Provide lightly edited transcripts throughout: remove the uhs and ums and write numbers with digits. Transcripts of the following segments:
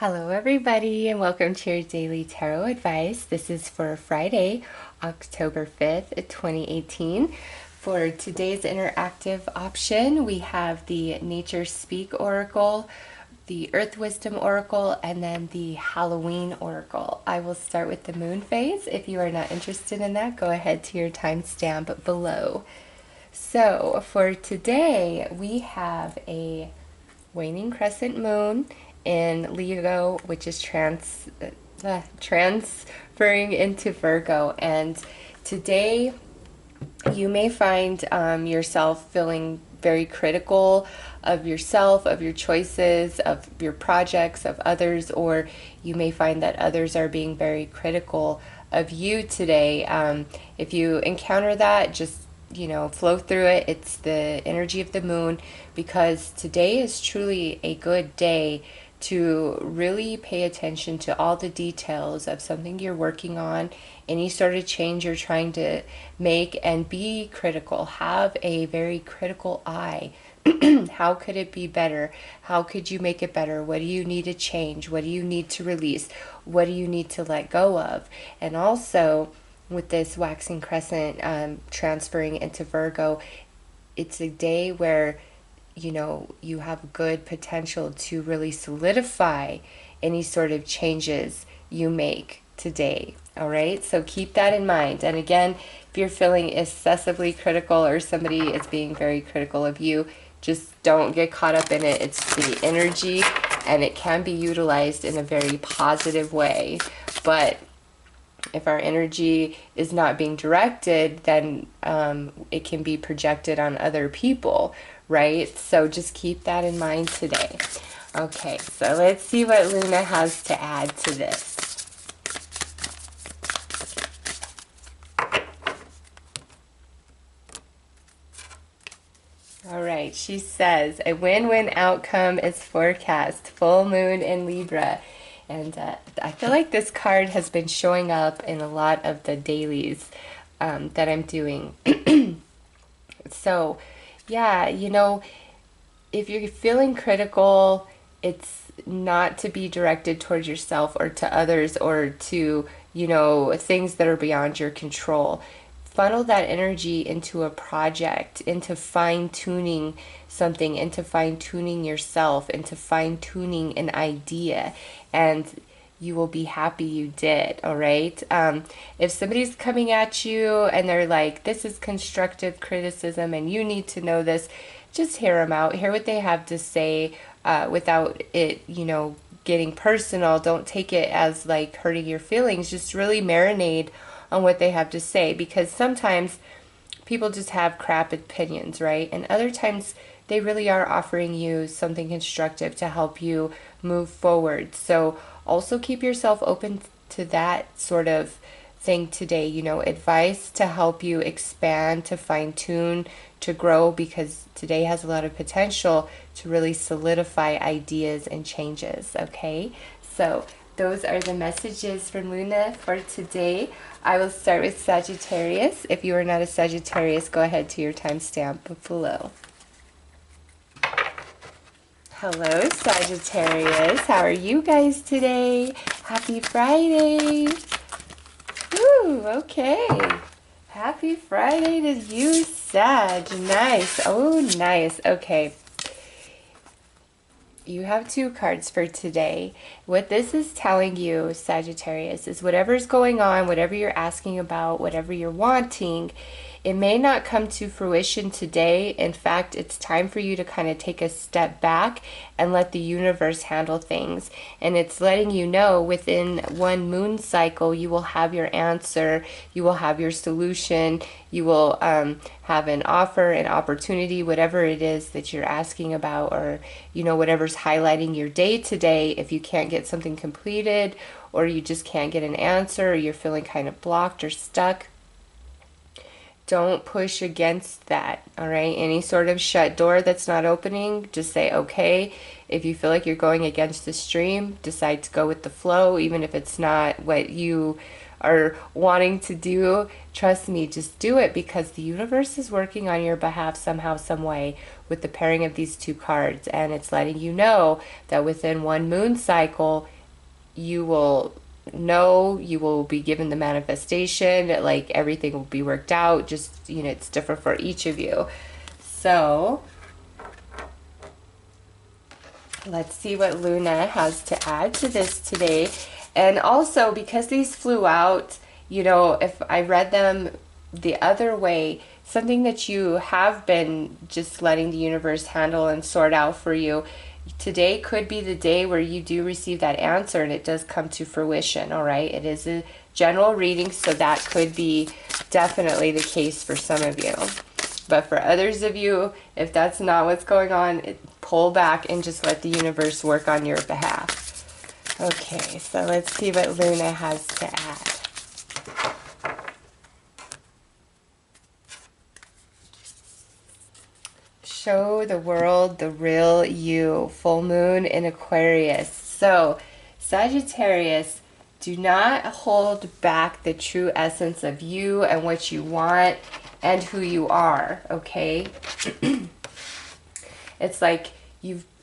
Hello, everybody, and welcome to your daily tarot advice. This is for Friday, October 5th, 2018. For today's interactive option, we have the Nature Speak Oracle, the Earth Wisdom Oracle, and then the Halloween Oracle. I will start with the moon phase. If you are not interested in that, go ahead to your timestamp below. So for today, we have a waning crescent moon in Leo, which is transferring into Virgo. And today you may find yourself feeling very critical of yourself, of your choices, of your projects, of others, or you may find that others are being very critical of you today. If you encounter that, just flow through it. It's the energy of the moon, because today is truly a good day to really pay attention to all the details of something you're working on, any sort of change you're trying to make, and be critical. Have a very critical eye. How could it be better? How could you make it better? What do you need to change? What do you need to release? What do you need to let go of? And also, with this waxing crescent transferring into Virgo, it's a day where you have good potential to really solidify any sort of changes you make today. All right, so keep that in mind. And again, if you're feeling excessively critical or somebody is being very critical of you, just don't get caught up in it. It's the energy, and it can be utilized in a very positive way. But if our energy is not being directed, then it can be projected on other people, right? So just keep that in mind today. Okay, so let's see what Luna has to add to this. All right, she says, a win-win outcome is forecast, full moon in Libra. And I feel like this card has been showing up in a lot of the dailies that I'm doing. So, yeah, if you're feeling critical, it's not to be directed towards yourself or to others or to, things that are beyond your control. Funnel that energy into a project, into fine-tuning something, into fine-tuning yourself, into fine-tuning an idea, and you will be happy you did. All right, if somebody's coming at you and they're like, this is constructive criticism and you need to know this, just hear them out, hear what they have to say, without it getting personal. Don't take it as like hurting your feelings. Just really marinate on what they have to say, because sometimes people just have crap opinions, right? And other times they really are offering you something constructive to help you move forward. So also keep yourself open to that sort of thing today, advice to help you expand, to fine tune, to grow, because today has a lot of potential to really solidify ideas and changes. Okay, so those are the messages from Luna for today. I will start with Sagittarius. If you are not a Sagittarius, go ahead to your timestamp below. Hello, Sagittarius. How are you guys today? Happy Friday. Woo, okay. Happy Friday to you, Sag. Nice. Oh, nice. Okay. You have two cards for today. What this is telling you, Sagittarius, is whatever's going on, whatever you're asking about, whatever you're wanting, it may not come to fruition today. In fact, it's time for you to kind of take a step back and let the universe handle things. And it's letting you know within one moon cycle, you will have your answer, you will have your solution, you will have an offer, an opportunity, whatever it is that you're asking about, or whatever's highlighting your day today. If you can't get something completed, or you just can't get an answer, or you're feeling kind of blocked or stuck, don't push against that. All right, any sort of shut door that's not opening, just say okay. If you feel like you're going against the stream, decide to go with the flow, even if it's not what you are wanting to do. Trust me, just do it, because the universe is working on your behalf somehow, some way, with the pairing of these two cards, and it's letting you know that within one moon cycle you will know, you will be given the manifestation, like everything will be worked out. Just, you know, it's different for each of you. So let's see what Luna has to add to this today. And also, because these flew out, you know, if I read them the other way, something that you have been just letting the universe handle and sort out for you, today could be the day where you do receive that answer and it does come to fruition, all right? It is a general reading, so that could be definitely the case for some of you. But for others of you, if that's not what's going on, pull back and just let the universe work on your behalf. Okay, so let's see what Luna has to add. Show the world the real you. Full moon in Aquarius. So, Sagittarius, do not hold back the true essence of you and what you want and who you are, okay? It's like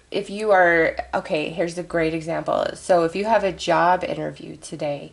if you are, okay, here's a great example. So if you have a job interview today,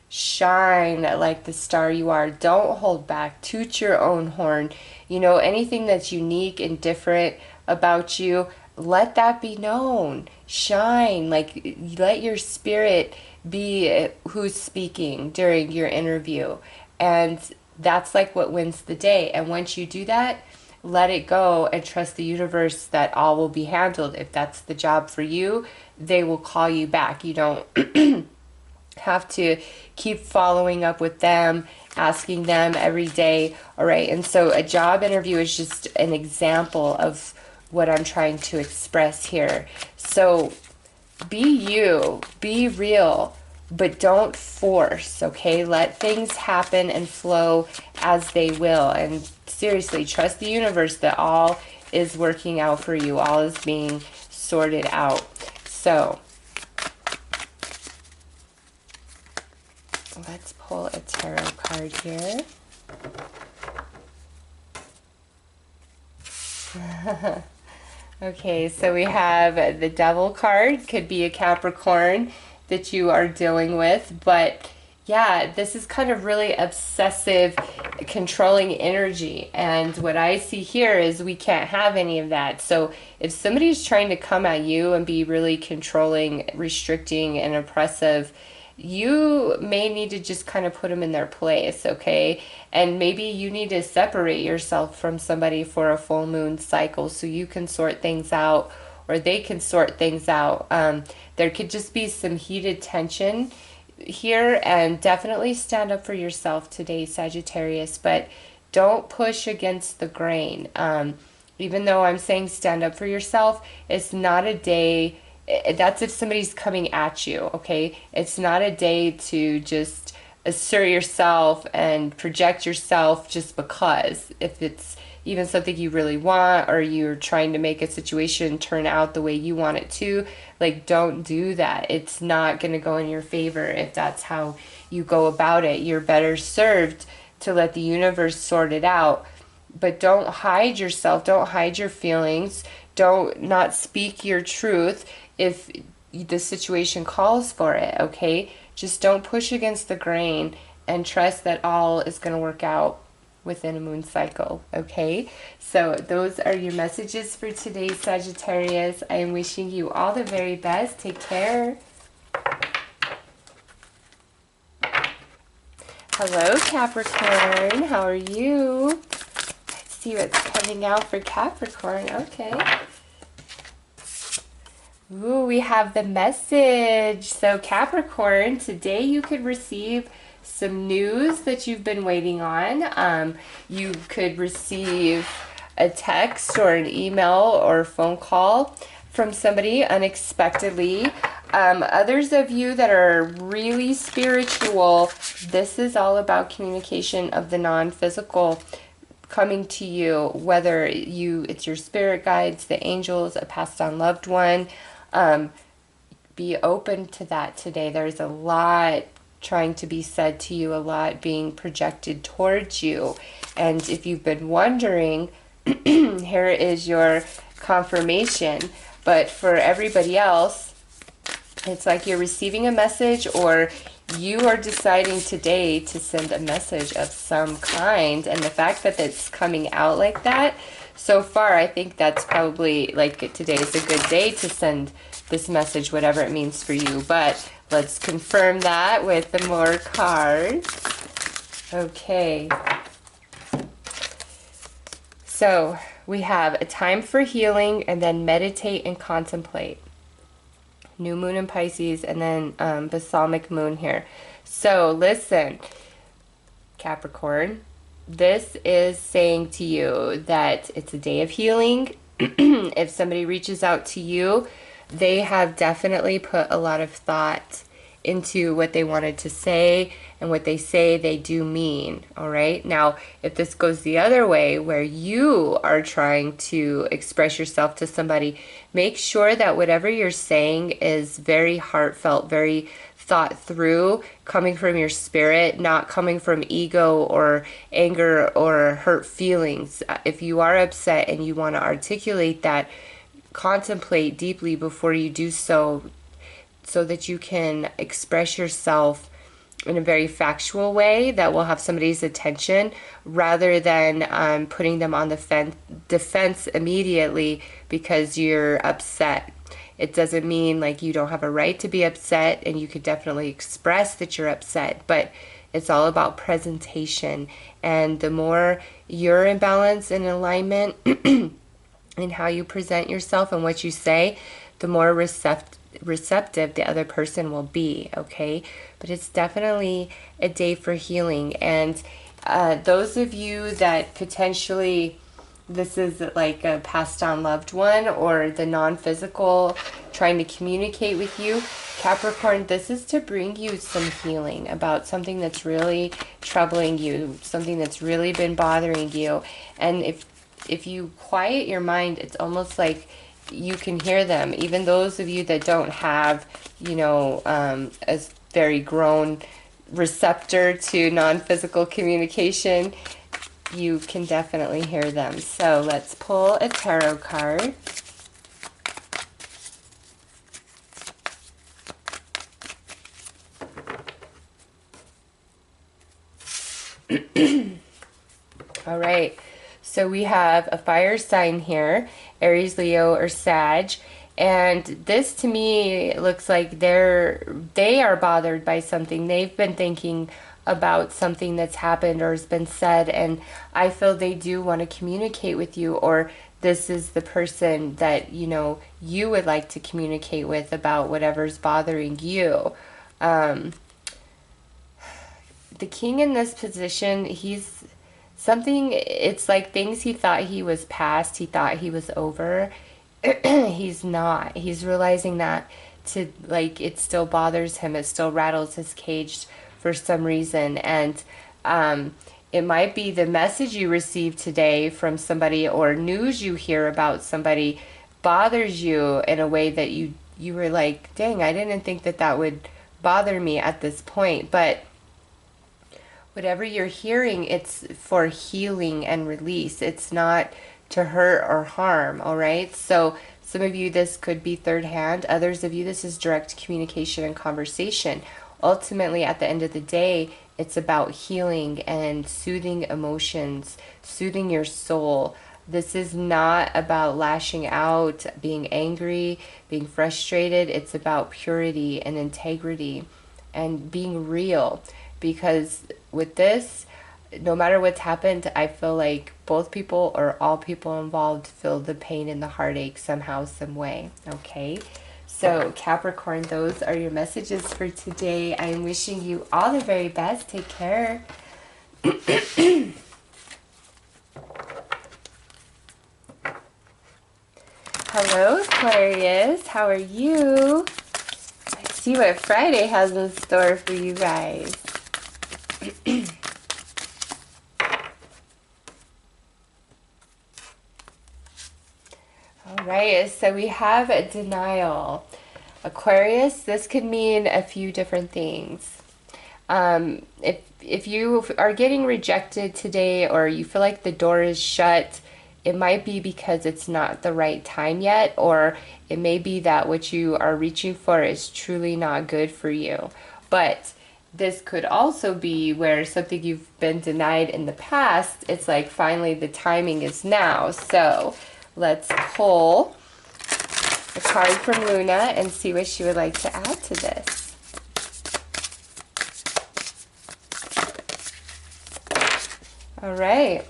shine like the star you are. Don't hold back. Toot your own horn. You know, anything that's unique and different about you, let that be known. Shine. Like, let your spirit be who's speaking during your interview. And that's like what wins the day. And once you do that, let it go and trust the universe that all will be handled. If that's the job for you, they will call you back. You don't have to keep following up with them, asking them every day. All right. And so a job interview is just an example of what I'm trying to express here. So be you, be real, but don't force, okay? Let things happen and flow as they will. And seriously, trust the universe that all is working out for you. All is being sorted out. So let's pull a tarot card here. Okay, so we have the Devil card. Could be a Capricorn that you are dealing with, but yeah, this is kind of really obsessive, controlling energy. And what I see here is we can't have any of that. So if somebody's trying to come at you and be really controlling, restricting, and oppressive, you may need to just kind of put them in their place, okay? And maybe you need to separate yourself from somebody for a full moon cycle so you can sort things out, or they can sort things out. There could just be some heated tension here, and definitely stand up for yourself today, Sagittarius, but don't push against the grain. Even though I'm saying stand up for yourself, it's not a day, that's if somebody's coming at you, okay? It's not a day to just assert yourself and project yourself just because. If it's even something you really want, or you're trying to make a situation turn out the way you want it to, like, don't do that. It's not going to go in your favor if that's how you go about it. You're better served to let the universe sort it out. But don't hide yourself. Don't hide your feelings. Don't not speak your truth if the situation calls for it, okay? Just don't push against the grain and trust that all is going to work out within a moon cycle, okay? So those are your messages for today, Sagittarius. I am wishing you all the very best. Take care. Hello, Capricorn. How are you? Let's see what's coming out for Capricorn. Okay. Ooh, we have the message. So Capricorn, today you could receive some news that you've been waiting on. You could receive a text or an email or phone call from somebody unexpectedly. Others of you that are really spiritual, this is all about communication of the non-physical coming to you, whether it's your spirit guides, the angels, a passed on loved one. Be open to that today. There's a lot trying to be said to you, a lot being projected towards you. And if you've been wondering, here is your confirmation. But for everybody else, It's like you're receiving a message, or you are deciding today to send a message of some kind. And the fact that it's coming out like that, so far, I think that's probably, like, today is a good day to send this message, whatever it means for you. But let's confirm that with the more cards. Okay. So we have a time for healing, and then meditate and contemplate. New moon in Pisces, and then balsamic moon here. So listen, Capricorn, this is saying to you that it's a day of healing. If somebody reaches out to you, they have definitely put a lot of thought into what they wanted to say, and what they say they do mean. All right, now if this goes the other way, where you are trying to express yourself to somebody, make sure that whatever you're saying is very heartfelt, very thought through, coming from your spirit, not coming from ego or anger or hurt feelings. If you are upset and you want to articulate that, contemplate deeply before you do so, so that you can express yourself in a very factual way that will have somebody's attention, rather than putting them on the defense immediately because you're upset. It doesn't mean like you don't have a right to be upset, and you could definitely express that you're upset, but it's all about presentation. And the more you're in balance and alignment in how you present yourself and what you say, the more receptive the other person will be, okay? But it's definitely a day for healing. And those of you that potentially this is like a passed on loved one, or the non-physical trying to communicate with you, Capricorn, this is to bring you some healing about something that's really troubling you, something that's really been bothering you. And if you quiet your mind, it's almost like you can hear them. Even those of you that don't have, you know, a very grown receptor to non-physical communication, you can definitely hear them. So let's pull a tarot card. All right. So we have a fire sign here, Aries, Leo, or Sag. And this to me looks like they are bothered by something. They've been thinking about something that's happened or has been said, and I feel they do want to communicate with you, or this is the person that, you know, you would like to communicate with about whatever's bothering you. The king in this position, he's something, it's like things he thought he was past, he thought he was over. He's not. He's realizing that it still bothers him, it still rattles his cage for some reason. And it might be the message you received today from somebody, or news you hear about somebody, bothers you in a way that you were like, dang, I didn't think that would bother me at this point. But whatever you're hearing, it's for healing and release. It's not to hurt or harm, all right? So some of you, this could be third hand. Others of you, this is direct communication and conversation. Ultimately, at the end of the day, it's about healing and soothing emotions, soothing your soul. This is not about lashing out, being angry, being frustrated. It's about purity and integrity and being real. Because with this, no matter what's happened, I feel like both people or all people involved feel the pain and the heartache somehow, some way, okay? So Capricorn, those are your messages for today. I am wishing you all the very best. Take care. Hello, Aquarius. How are you? Let's see what Friday has in store for you guys. Alright, so we have a denial. Aquarius, this could mean a few different things. If you are getting rejected today, or you feel like the door is shut, it might be because it's not the right time yet, or it may be that what you are reaching for is truly not good for you. But this could also be where something you've been denied in the past, it's like finally the timing is now. So let's pull a card from Luna and see what she would like to add to this. All right.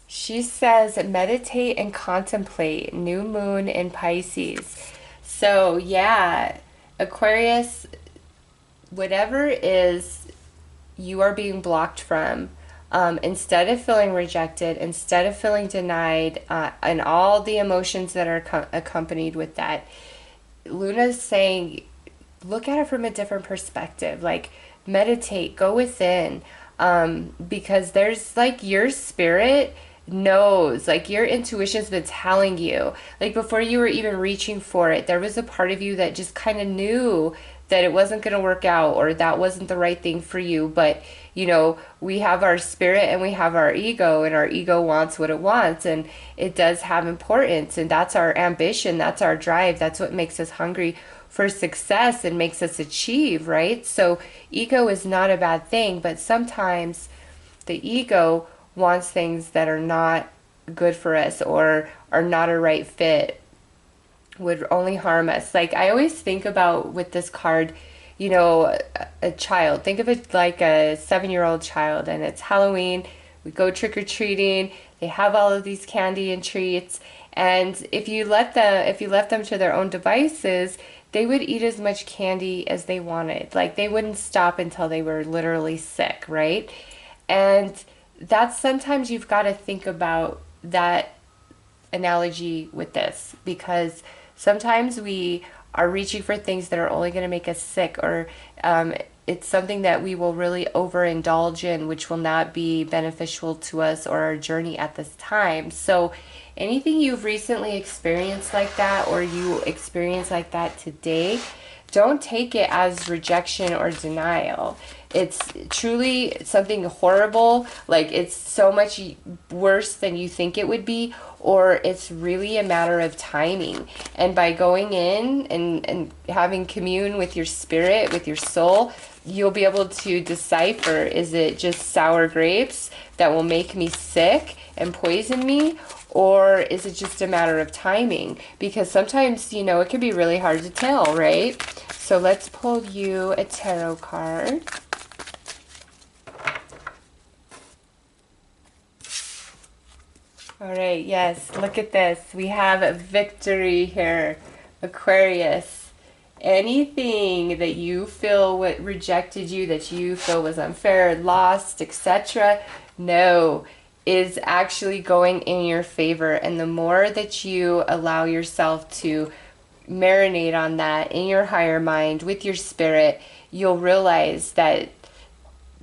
She says, meditate and contemplate. New moon in Pisces. So yeah, Aquarius, whatever is you are being blocked from, instead of feeling rejected, instead of feeling denied, and all the emotions that are accompanied with that, Luna's saying, look at it from a different perspective. Like, meditate, go within, because there's like your spirit knows, like your intuition's been telling you, like before you were even reaching for it, there was a part of you that just kind of knew that it wasn't going to work out, or that wasn't the right thing for you. But you know, we have our spirit and we have our ego, and our ego wants what it wants, and it does have importance, and that's our ambition, that's our drive, that's what makes us hungry for success and makes us achieve, right? So ego is not a bad thing, but sometimes the ego wants things that are not good for us, or are not a right fit, would only harm us. Like, I always think about with this card, you know, a child. Think of it like a 7-year-old child, and it's Halloween. We go trick-or-treating. They have all of these candy and treats. And if you let them to their own devices, they would eat as much candy as they wanted. Like, they wouldn't stop until they were literally sick, right? And that's sometimes you've got to think about that analogy with this, because sometimes we are reaching for things that are only going to make us sick, or it's something that we will really overindulge in, which will not be beneficial to us or our journey at this time. So anything you've recently experienced like that, or you experience like that today, don't take it as rejection or denial. It's truly something horrible, like it's so much worse than you think it would be, or it's really a matter of timing. And by going in and having commune with your spirit, with your soul, you'll be able to decipher, is it just sour grapes that will make me sick and poison me? Or is it just a matter of timing? Because sometimes, you know, it can be really hard to tell, right? So let's pull you a tarot card. All right, yes, look at this. We have a victory here, Aquarius. Anything that you feel what rejected you, that you feel was unfair, lost, etc., no, is actually going in your favor. And the more that you allow yourself to marinate on that in your higher mind with your spirit, you'll realize that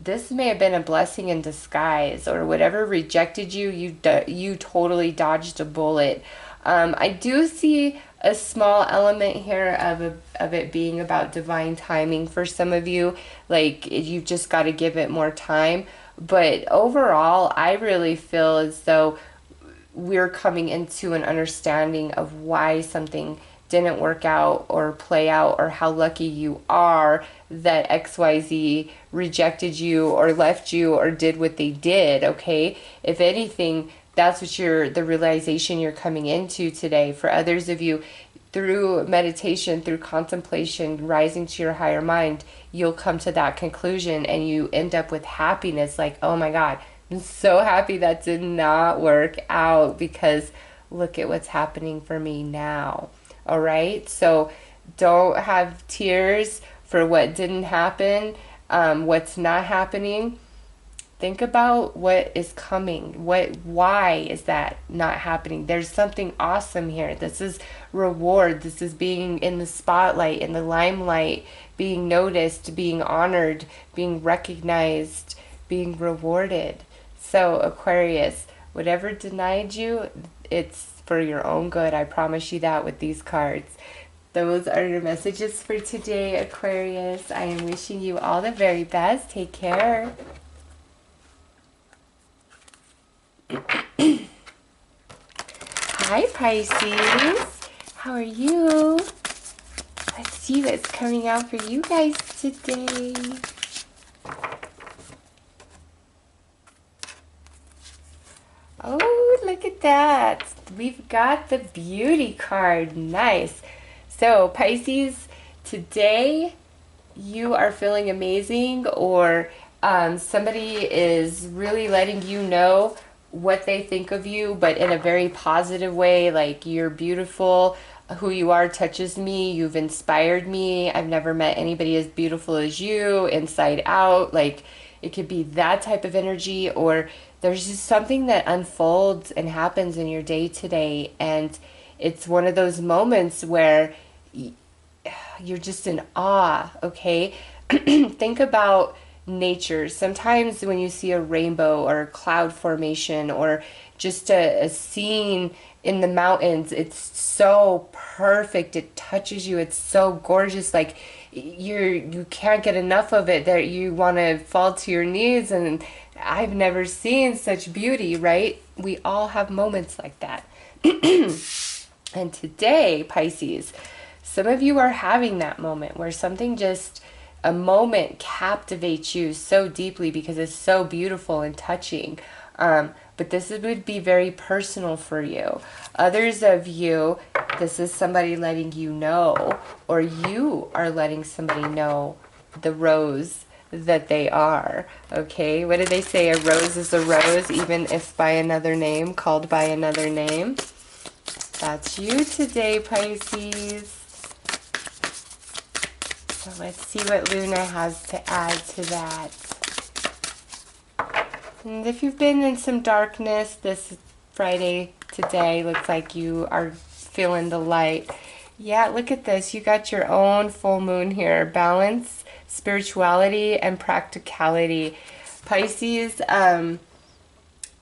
this may have been a blessing in disguise, or whatever rejected you, you totally dodged a bullet. I do see a small element here of it being about divine timing for some of you. Like, you've just got to give it more time. But overall, I really feel as though we're coming into an understanding of why something didn't work out or play out, or how lucky you are that XYZ rejected you or left you or did what they did, okay? If anything, that's what the realization you're coming into today. For others of you, through meditation, through contemplation, rising to your higher mind, you'll come to that conclusion, and you end up with happiness, like, oh my God, I'm so happy that did not work out, because look at what's happening for me now. All right, so don't have tears for what didn't happen, what's not happening. Think about what is coming. Why is that not happening? There's something awesome here. This is reward. This is being in the spotlight, in the limelight, being noticed, being honored, being recognized, being rewarded. So Aquarius, whatever denied you, it's for your own good. I promise you that with these cards. Those are your messages for today, Aquarius. I am wishing you all the very best. Take care. Hi, Pisces. How are you? Let's see what's coming out for you guys today. Oh, look at that. We've got the beauty card. Nice. So, Pisces, today you are feeling amazing, or somebody is really letting you know what they think of you, but in a very positive way, like you're beautiful, who you are touches me, you've inspired me, I've never met anybody as beautiful as you, inside out. Like, it could be that type of energy, or there's just something that unfolds and happens in your day today, and it's one of those moments where you're just in awe, okay? Think about nature. Sometimes when you see a rainbow or a cloud formation or just a scene in the mountains, it's so perfect. It touches you. It's so gorgeous. Like you can't get enough of it, that you want to fall to your knees. And I've never seen such beauty, right? We all have moments like that. And today, Pisces, some of you are having that moment where something just, a moment captivates you so deeply because it's so beautiful and touching. But this would be very personal for you. Others of you, this is somebody letting you know, or you are letting somebody know the rose that they are. Okay, what do they say? A rose is a rose, even if by another name, called by another name. That's you today, Pisces. So let's see what Luna has to add to that. And if you've been in some darkness this Friday today, looks like you are feeling the light. Yeah, look at this. You got your own full moon here. Balance, spirituality, and practicality. Pisces,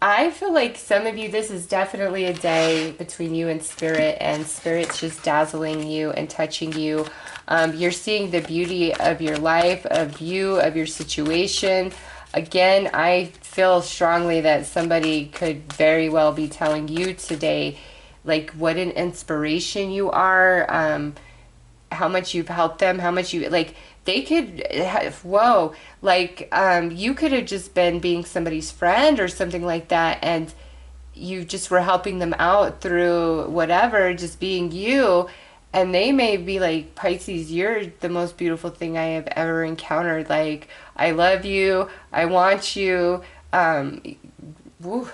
I feel like some of you, this is definitely a day between you and Spirit's just dazzling you and touching you. You're seeing the beauty of your life, of you, of your situation. Again, I feel strongly that somebody could very well be telling you today, like, what an inspiration you are, how much you've helped them, how much you, like, they could have, whoa, like, you could have just been being somebody's friend or something like that, and you just were helping them out through whatever, just being you. And they may be like, Pisces, you're the most beautiful thing I have ever encountered. Like, I love you. I want you. Woo,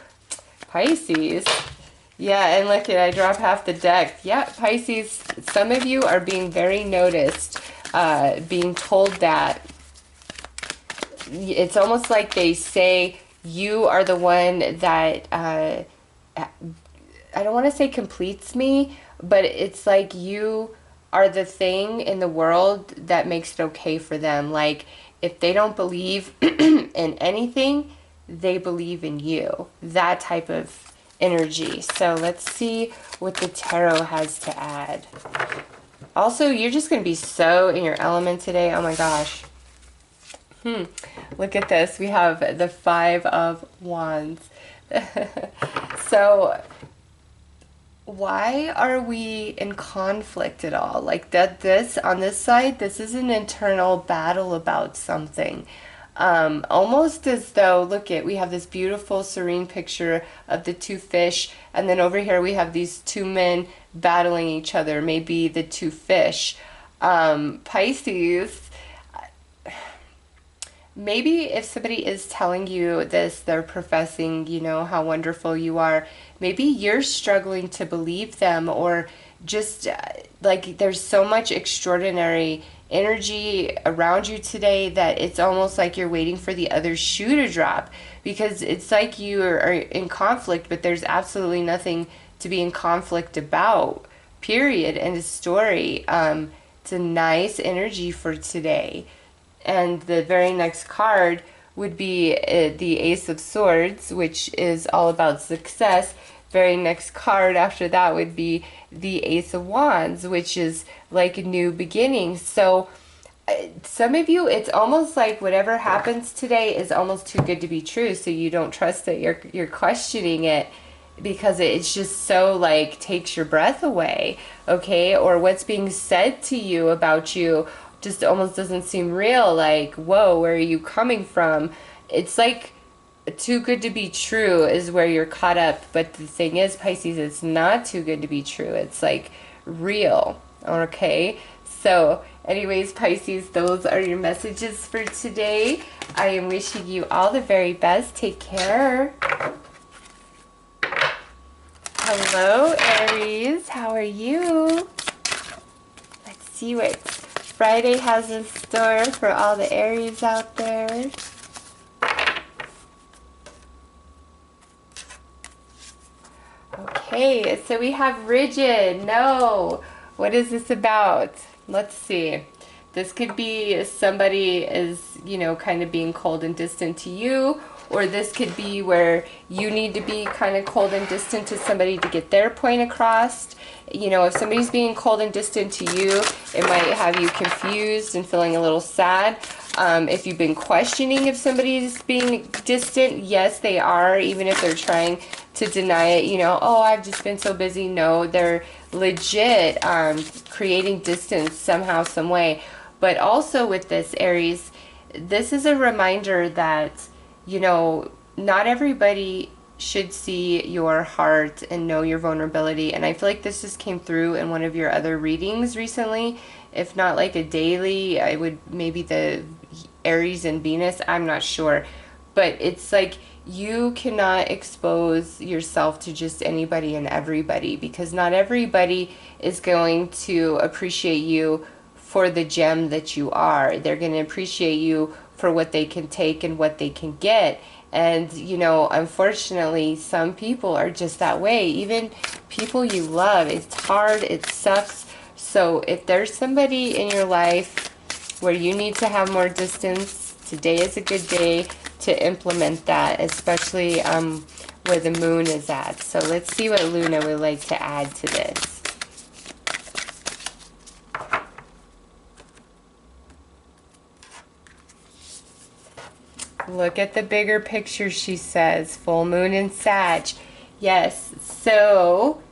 Pisces. Yeah, and look, I drop half the deck. Yeah, Pisces, some of you are being very noticed, being told that. It's almost like they say you are the one that, I don't want to say completes me, but it's like you are the thing in the world that makes it okay for them. Like, if they don't believe in anything, they believe in you. That type of energy. So let's see what the tarot has to add. Also, you're just going to be so in your element today. Oh my gosh. Look at this. We have the 5 of Wands. So why are we in conflict at all? Like that, this on this side, this is an internal battle about something. Almost as though, look at, we have this beautiful serene picture of the 2 fish, and then over here we have these 2 men battling each other, maybe the 2 fish. Pisces, maybe if somebody is telling you this, they're professing, you know, how wonderful you are. Maybe you're struggling to believe them, or just like there's so much extraordinary energy around you today that it's almost like you're waiting for the other shoe to drop, because it's like you are in conflict, but there's absolutely nothing to be in conflict about, period, end of story. It's a nice energy for today. And the very next card would be the Ace of Swords, which is all about success. Very next card after that would be the Ace of Wands, which is like a new beginning. So some of you, it's almost like whatever happens today is almost too good to be true, so you don't trust it. You're questioning it. because it's just so like takes your breath away, okay? Or what's being said to you about you just almost doesn't seem real. Like, whoa, where are you coming from? It's like too good to be true is where you're caught up. But the thing is, Pisces, it's not too good to be true. It's like real, okay? So, anyways, Pisces, those are your messages for today. I am wishing you all the very best. Take care. Hello, Aries. How are you? Let's see what Friday has in store for all the Aries out there. Okay, so we have rigid. No. What is this about? Let's see. This could be somebody is, you know, kind of being cold and distant to you, or this could be where you need to be kind of cold and distant to somebody to get their point across. You know, if somebody's being cold and distant to you, it might have you confused and feeling a little sad. If you've been questioning if somebody's being distant, yes, they are, even if they're trying to deny it, you know, oh, I've just been so busy. No, they're legit creating distance somehow, some way. But also with this, Aries, this is a reminder that, you know, not everybody should see your heart and know your vulnerability. And I feel like this just came through in one of your other readings recently. If not like a daily, I would maybe the Aries and Venus, I'm not sure. But it's like you cannot expose yourself to just anybody and everybody, because not everybody is going to appreciate you for the gem that you are. They're going to appreciate you for what they can take and what they can get. And, you know, unfortunately, some people are just that way. Even people you love, it's hard, it sucks. So if there's somebody in your life where you need to have more distance, today is a good day to implement that, especially where the moon is at. So let's see what Luna would like to add to this. Look at the bigger picture, she says. Full moon in Sag. Yes, so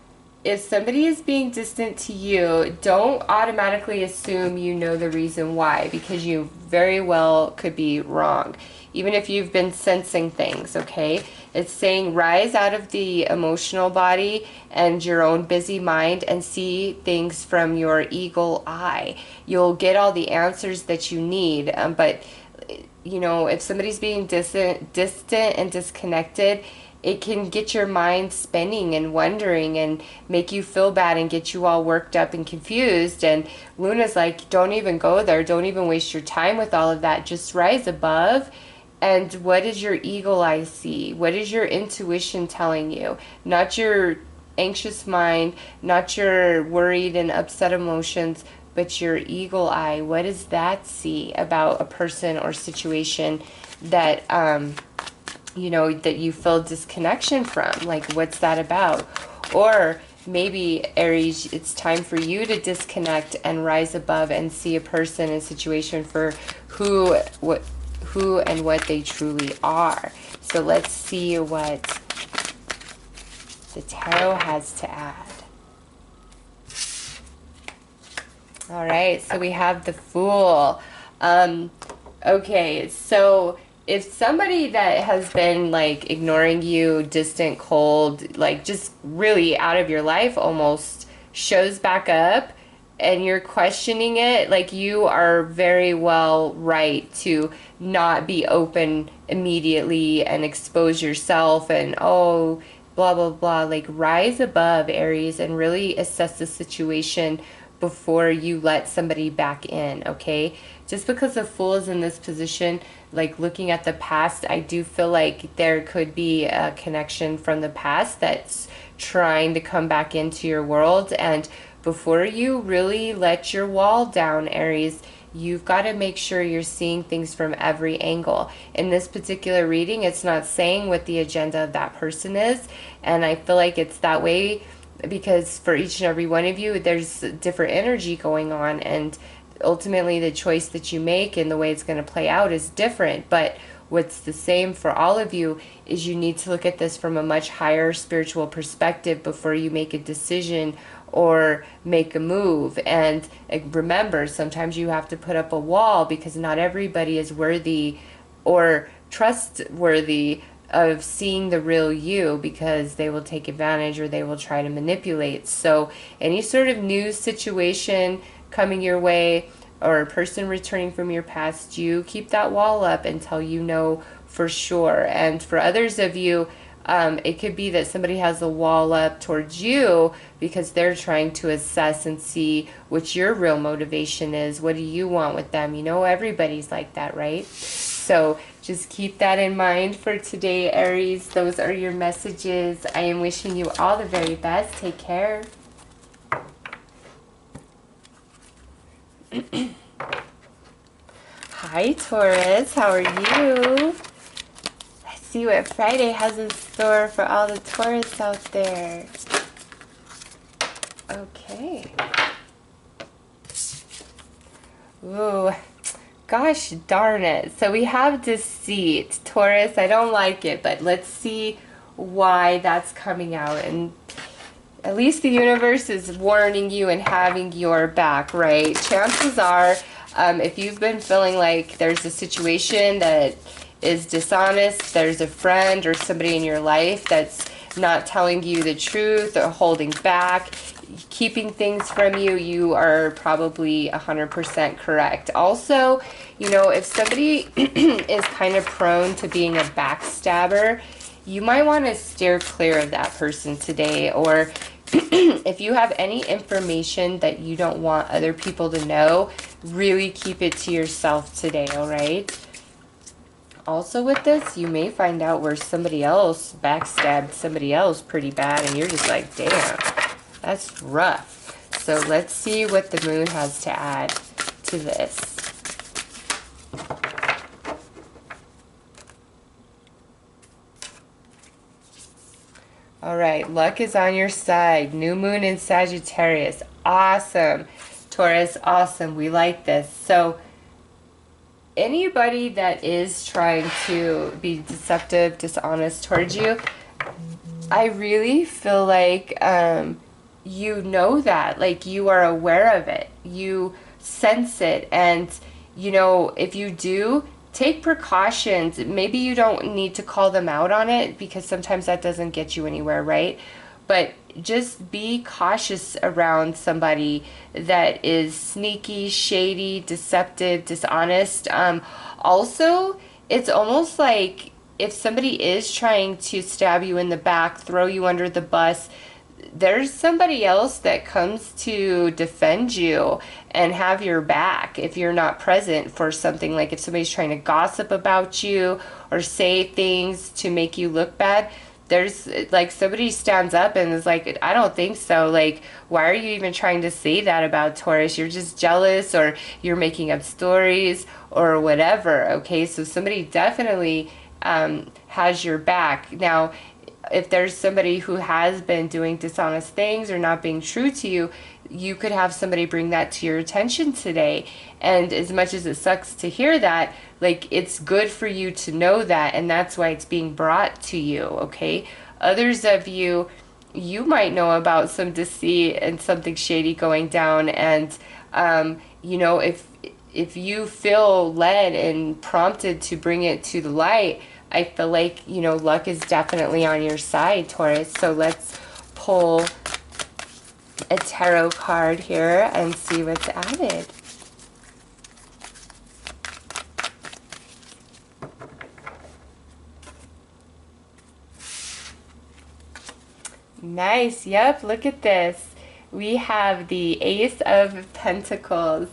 if somebody is being distant to you, don't automatically assume you know the reason why, because you very well could be wrong. Even if you've been sensing things, okay? It's saying rise out of the emotional body and your own busy mind and see things from your eagle eye. You'll get all the answers that you need, but you know, if somebody's being distant and disconnected, it can get your mind spinning and wondering and make you feel bad and get you all worked up and confused. And Luna's like, don't even go there. Don't even waste your time with all of that. Just rise above. And what does your eagle eye see? What is your intuition telling you? Not your anxious mind, not your worried and upset emotions, but your eagle eye. What does that see about a person or situation that you know, that you feel disconnection from? Like, what's that about? Or maybe, Aries, it's time for you to disconnect and rise above and see a person and situation for who and what they truly are. So let's see what the tarot has to add. All right, so we have the Fool. Okay, so if somebody that has been like ignoring you, distant, cold, like just really out of your life almost, shows back up and you're questioning it, like you are very well right to not be open immediately and expose yourself and oh, blah, blah, blah. Like rise above, Aries, and really assess the situation before you let somebody back in, okay? Just because the Fool is in this position, like looking at the past, I do feel like there could be a connection from the past that's trying to come back into your world. And before you really let your wall down, Aries, you've got to make sure you're seeing things from every angle. In this particular reading, it's not saying what the agenda of that person is, and I feel like it's that way because for each and every one of you, there's different energy going on, and ultimately the choice that you make and the way it's going to play out is different. But what's the same for all of you is you need to look at this from a much higher spiritual perspective before you make a decision or make a move. And remember, sometimes you have to put up a wall because not everybody is worthy or trustworthy of seeing the real you, because they will take advantage or they will try to manipulate. So any sort of new situation coming your way or a person returning from your past, you keep that wall up until you know for sure. And for others of you, it could be that somebody has a wall up towards you because they're trying to assess and see what your real motivation is. What do you want with them? You know, everybody's like that, right? So just keep that in mind for today, Aries. Those are your messages. I am wishing you all the very best. Take care. Hi, Taurus. How are you? Let's see what Friday has in store for all the Taurus out there. Okay. Ooh. Gosh darn it. So we have deceit. Taurus, I don't like it, but let's see why that's coming out. And at least the universe is warning you and having your back, right? Chances are, if you've been feeling like there's a situation that is dishonest, there's a friend or somebody in your life that's not telling you the truth or holding back, keeping things from you, you are probably 100% correct. Also, you know, if somebody is kind of prone to being a backstabber, you might want to steer clear of that person today. Or if you have any information that you don't want other people to know, really keep it to yourself today, all right? Also with this, you may find out where somebody else backstabbed somebody else pretty bad and you're just like, damn, that's rough. So let's see what the moon has to add to this. All right, luck is on your side. New moon in Sagittarius. Awesome. Taurus, awesome. We like this. So anybody that is trying to be deceptive, dishonest towards you, I really feel like you know that, like you are aware of it, you sense it, and you know, if you do, take precautions. Maybe you don't need to call them out on it because sometimes that doesn't get you anywhere, right? But just be cautious around somebody that is sneaky, shady, deceptive, dishonest. Also, it's almost like if somebody is trying to stab you in the back, throw you under the bus, there's somebody else that comes to defend you and have your back if you're not present for something. Like if somebody's trying to gossip about you or say things to make you look bad, there's like somebody stands up and is like, I don't think so. Like, why are you even trying to say that about Taurus? You're just jealous or you're making up stories or whatever. Okay, so somebody definitely has your back. Now, if there's somebody who has been doing dishonest things or not being true to you, you could have somebody bring that to your attention today. And as much as it sucks to hear that, like, it's good for you to know that, and that's why it's being brought to you, okay? Others of you, you might know about some deceit and something shady going down, and you know, if you feel led and prompted to bring it to the light, I feel like, you know, luck is definitely on your side, Taurus. So let's pull a tarot card here and see what's added. Nice. Yep, look at this. We have the Ace of Pentacles.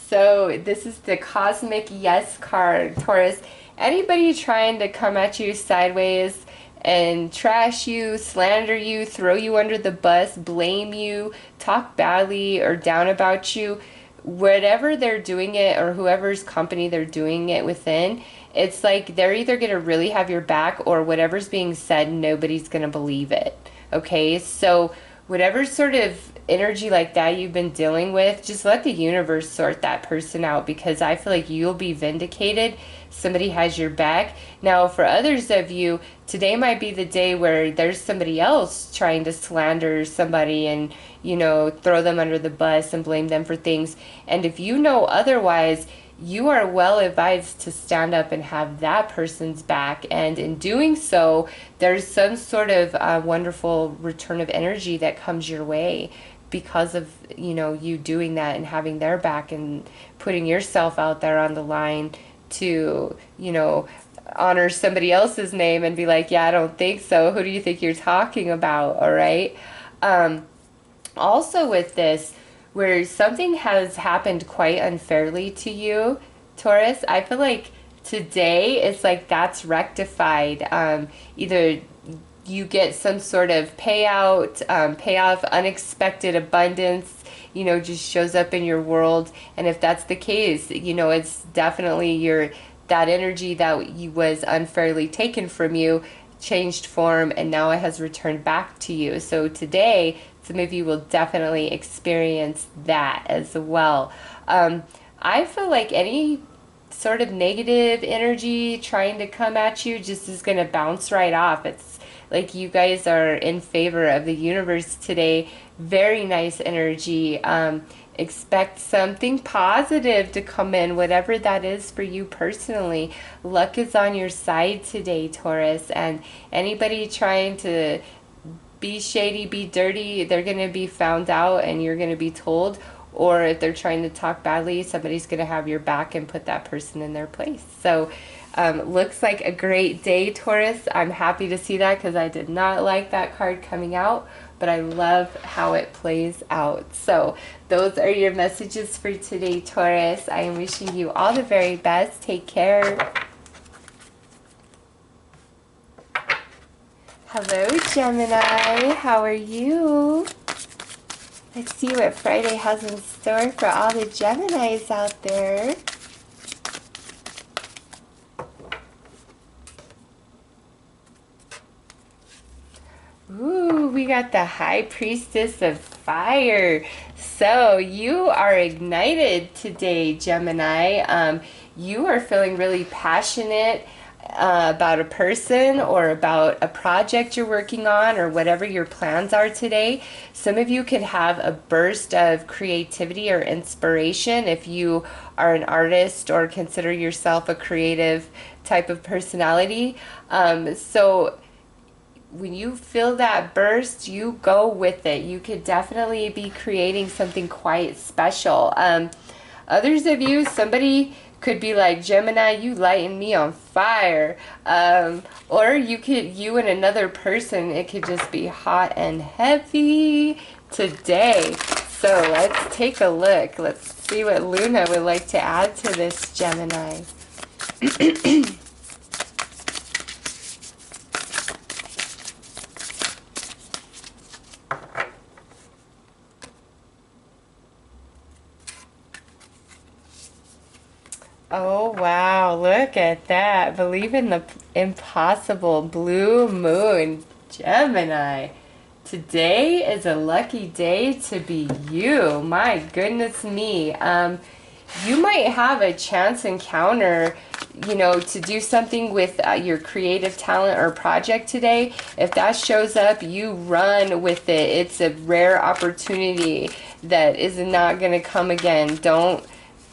So this is the cosmic yes card, Taurus. Anybody trying to come at you sideways and trash you, slander you, throw you under the bus, blame you, talk badly or down about you, whatever they're doing it or whoever's company they're doing it within, it's like they're either going to really have your back or whatever's being said, nobody's going to believe it. Okay, so whatever sort of energy like that you've been dealing with, just let the universe sort that person out, because I feel like you'll be vindicated. Somebody has your back. Now, for others of you, today might be the day where there's somebody else trying to slander somebody and, you know, throw them under the bus and blame them for things. And if you know otherwise, you are well advised to stand up and have that person's back. And in doing so, there's some sort of wonderful return of energy that comes your way because of, you know, you doing that and having their back and putting yourself out there on the line to, you know, honor somebody else's name and be like, yeah, I don't think so. Who do you think you're talking about? All right. Also with this, where something has happened quite unfairly to you, Taurus, I feel like today it's like that's rectified. Either you get some sort of payoff, unexpected abundance, you know, just shows up in your world. And if that's the case, you know, it's definitely that energy that was unfairly taken from you changed form, and now it has returned back to you. So today, some of you will definitely experience that as well. I feel like any sort of negative energy trying to come at you just is going to bounce right off. It's like you guys are in favor of the universe today. Very nice energy. Expect something positive to come in, whatever that is for you personally. Luck is on your side today, Taurus, and anybody trying to be shady, be dirty, they're going to be found out and you're going to be told. Or if they're trying to talk badly, somebody's going to have your back and put that person in their place. So looks like a great day, Taurus. I'm happy to see that because I did not like that card coming out, but I love how it plays out. So those are your messages for today, Taurus. I am wishing you all the very best. Take care. Hello, Gemini. How are you? Let's see what Friday has in store for all the Geminis out there. Ooh, we got the High Priestess of Fire. So you are ignited today, Gemini. You are feeling really passionate about a person or about a project you're working on or whatever your plans are today. Some of you could have a burst of creativity or inspiration if you are an artist or consider yourself a creative type of personality. So when you feel that burst, you go with it. You could definitely be creating something quite special. Others of you, somebody could be like, Gemini, you lighten me on fire. Or you and another person, it could just be hot and heavy today. So let's take a look. Let's see what Luna would like to add to this, Gemini. Oh, wow. Look at that. Believe in the impossible. Blue moon. Gemini. Today is a lucky day to be you. My goodness me. You might have a chance encounter, you know, to do something with your creative talent or project today. If that shows up, you run with it. It's a rare opportunity that is not going to come again. Don't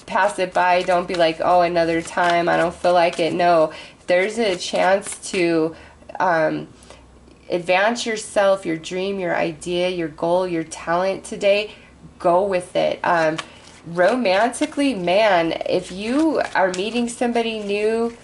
pass it by. Don't be like, oh, another time, I don't feel like it. No, there's a chance to advance yourself, your dream, your idea, your goal, your talent today. Go with it. Romantically, man, if you are meeting somebody new,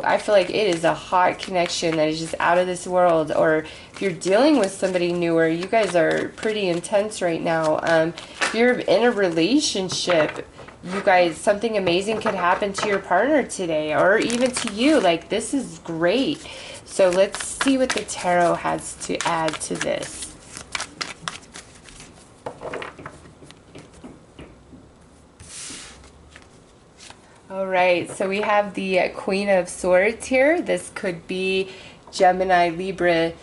I feel like it is a hot connection that is just out of this world. Or if you're dealing with somebody newer, you guys are pretty intense right now. If you're in a relationship, you guys, something amazing could happen to your partner today, or even to you. Like, this is great. So let's see what the tarot has to add to this. All right, so we have the Queen of Swords here. This could be Gemini, Libra,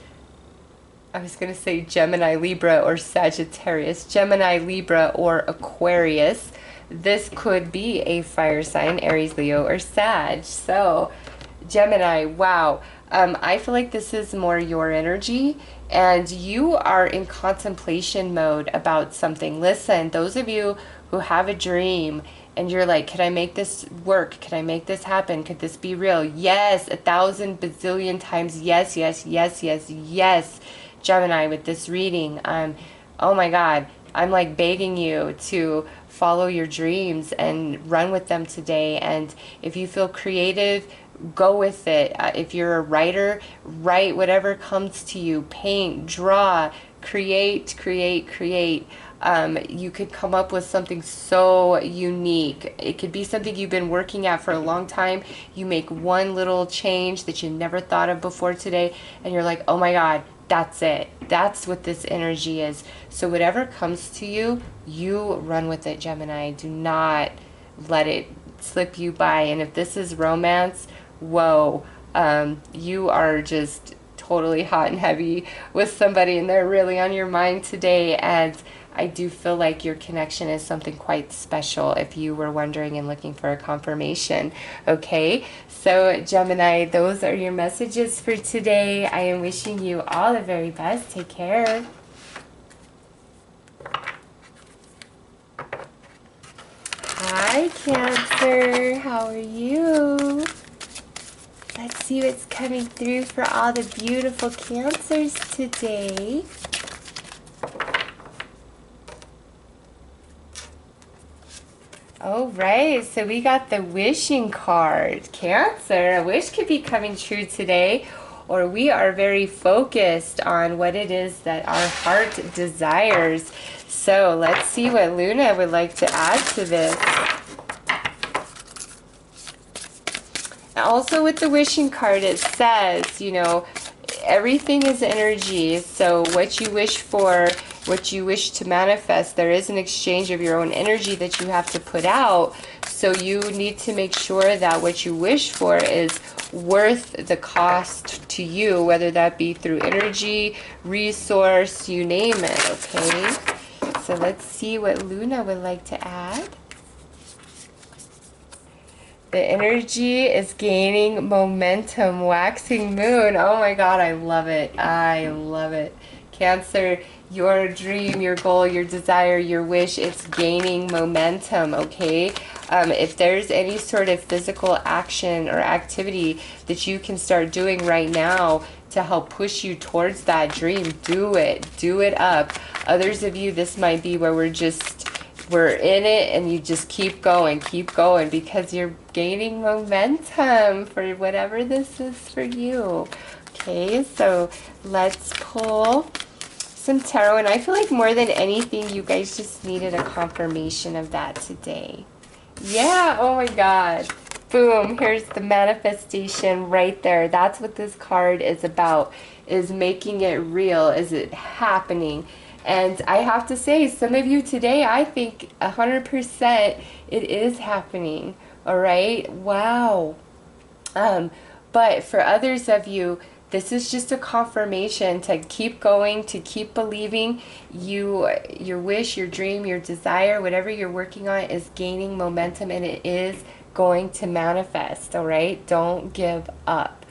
I was going to say Gemini, Libra, or Sagittarius. Gemini, Libra, or Aquarius. This could be a fire sign, Aries, Leo, or Sag. So, Gemini, wow. I feel like this is more your energy, and you are in contemplation mode about something. Listen, those of you who have a dream and you're like, could I make this work? Could I make this happen? Could this be real? Yes, 1,000 bazillion times yes, yes, yes, yes, yes, Gemini, with this reading. Oh my God, I'm like begging you to follow your dreams and run with them today. And if you feel creative, go with it. If you're a writer, write whatever comes to you. Paint, draw, create, create, create. You could come up with something so unique. It could be something you've been working at for a long time. You make one little change that you never thought of before today, and you're like, oh my God, that's it. That's what this energy is. So whatever comes to you, you run with it, Gemini. Do not let it slip you by. And if this is romance, whoa, you are just totally hot and heavy with somebody and they're really on your mind today. And I do feel like your connection is something quite special if you were wondering and looking for a confirmation. Okay, so Gemini, those are your messages for today. I am wishing you all the very best. Take care. Hi, Cancer. How are you? Let's see what's coming through for all the beautiful Cancers today. All right, so we got the wishing card. Cancer, a wish could be coming true today, or we are very focused on what it is that our heart desires. So let's see what Luna would like to add to this. Also with the wishing card, it says, you know, everything is energy. So what you wish for, what you wish to manifest, there is an exchange of your own energy that you have to put out. So you need to make sure that what you wish for is worth the cost to you, whether that be through energy, resource, you name it, okay? So let's see what Luna would like to add. The energy is gaining momentum. Waxing moon. Oh my God, I love it. I love it. Cancer, your dream, your goal, your desire, your wish, it's gaining momentum, okay? If there's any sort of physical action or activity that you can start doing right now to help push you towards that dream, do it. Do it up. Others of you, this might be where we're in it and you just keep going because you're gaining momentum for whatever this is for you. Okay, so let's pull some tarot, and I feel like more than anything you guys just needed a confirmation of that today. Yeah, oh my God. Boom, here's the manifestation right there. That's what this card is about, is making it real. Is it happening? And I have to say, some of you today, I think 100% it is happening. All right? Wow. But for others of you, this is just a confirmation to keep going, to keep believing. Your wish, your dream, your desire, whatever you're working on is gaining momentum, and it is going to manifest. All right? Don't give up.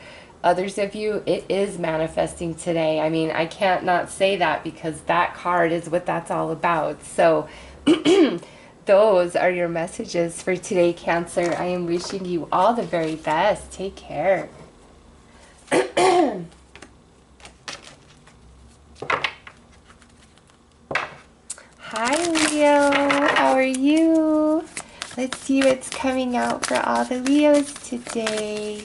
Others of you, it is manifesting today. I mean, I can't not say that because that card is what that's all about. So those are your messages for today, Cancer. I am wishing you all the very best. Take care. Hi, Leo. How are you? Let's see what's coming out for all the Leos today.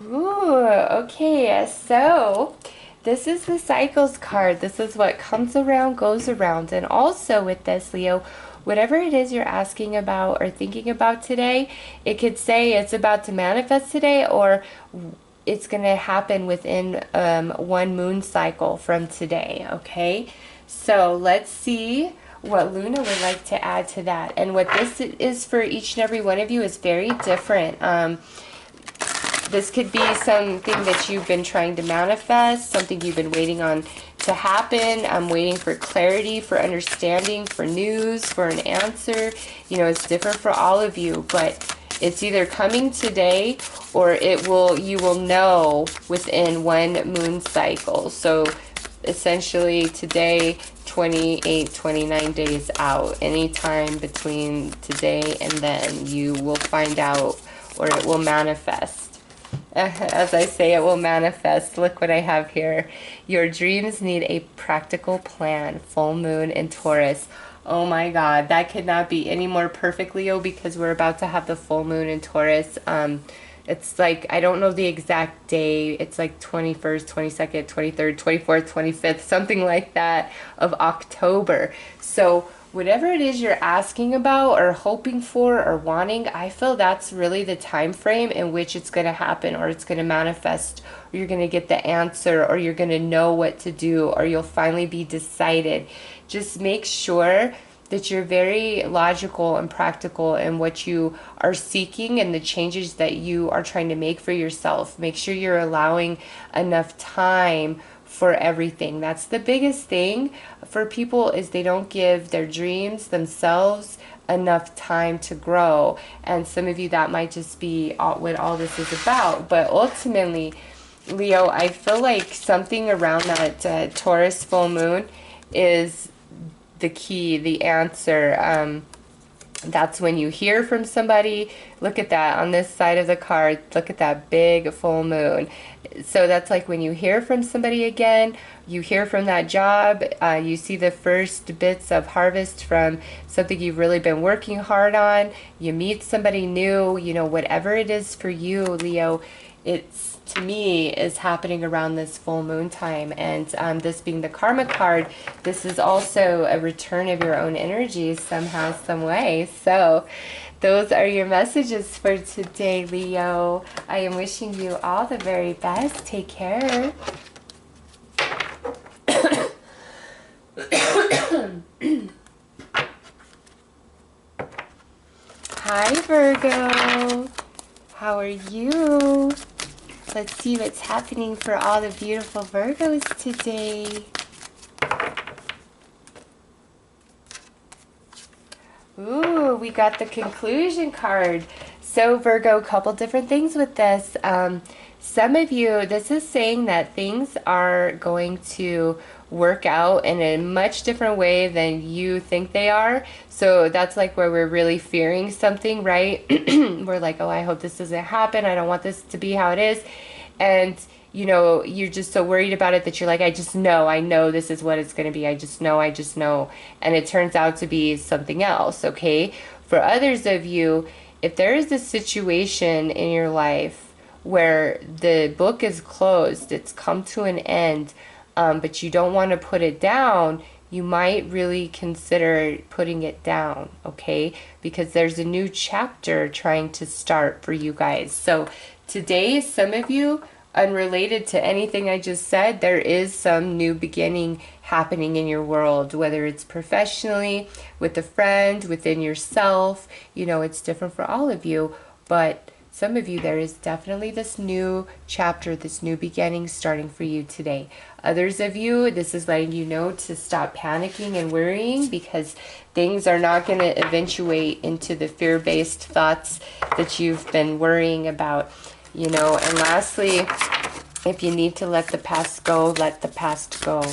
Ooh, okay, so this is the cycles card. This is what comes around, goes around. And also with this, Leo, whatever it is you're asking about or thinking about today, it could say it's about to manifest today, or it's going to happen within one moon cycle from today, okay? So let's see what Luna would like to add to that. And what this is for each and every one of you is very different. This could be something that you've been trying to manifest, something you've been waiting on to happen. I'm waiting for clarity, for understanding, for news, for an answer. You know, it's different for all of you, but it's either coming today or you will know within one moon cycle. So essentially today, 28, 29 days out, anytime between today and then, you will find out, or it will manifest. As I say, it will manifest. Look what I have here. Your dreams need a practical plan. Full moon in Taurus. Oh my God, that could not be any more perfect, Leo, because we're about to have the full moon in Taurus. It's like, I don't know the exact day. It's like 21st, 22nd, 23rd, 24th, 25th, something like that of October. So whatever it is you're asking about or hoping for or wanting, I feel that's really the time frame in which it's going to happen, or it's going to manifest, or you're going to get the answer, or you're going to know what to do, or you'll finally be decided. Just make sure that you're very logical and practical in what you are seeking and the changes that you are trying to make for yourself. Make sure you're allowing enough time for everything. That's the biggest thing for people, is they don't give their dreams themselves enough time to grow. And some of you, that might just be what all this is about. But ultimately, Leo, I feel like something around that Taurus full moon is the key, the answer. That's when you hear from somebody. Look at that on this side of the card. Look at that big full moon. So that's like when you hear from somebody again, you hear from that job, you see the first bits of harvest from something you've really been working hard on, you meet somebody new, you know, whatever it is for you, Leo, it's, to me, is happening around this full moon time. And this being the karma card, this is also a return of your own energy somehow, some way. So those are your messages for today, Leo. I am wishing you all the very best. Take care. Hi, Virgo. How are you? Let's see what's happening for all the beautiful Virgos today. Ooh, we got the conclusion card. So Virgo, a couple different things with this. Some of you, this is saying that things are going to work out in a much different way than you think they are. So that's like where we're really fearing something, right? We're like, oh, I hope this doesn't happen. I don't want this to be how it is. And, you know, you're just so worried about it that you're like, I know this is what it's going to be. I just know. And it turns out to be something else, okay? For others of you, if there is a situation in your life where the book is closed, it's come to an end, but you don't want to put it down, you might really consider putting it down, okay? Because there's a new chapter trying to start for you guys. So today, some of you, unrelated to anything I just said, there is some new beginning happening in your world, whether it's professionally, with a friend, within yourself. You know, it's different for all of you, but some of you, there is definitely this new chapter, this new beginning starting for you today. Others of you, this is letting you know to stop panicking and worrying, because things are not going to eventuate into the fear-based thoughts that you've been worrying about, you know. And lastly, if you need to let the past go, let the past go.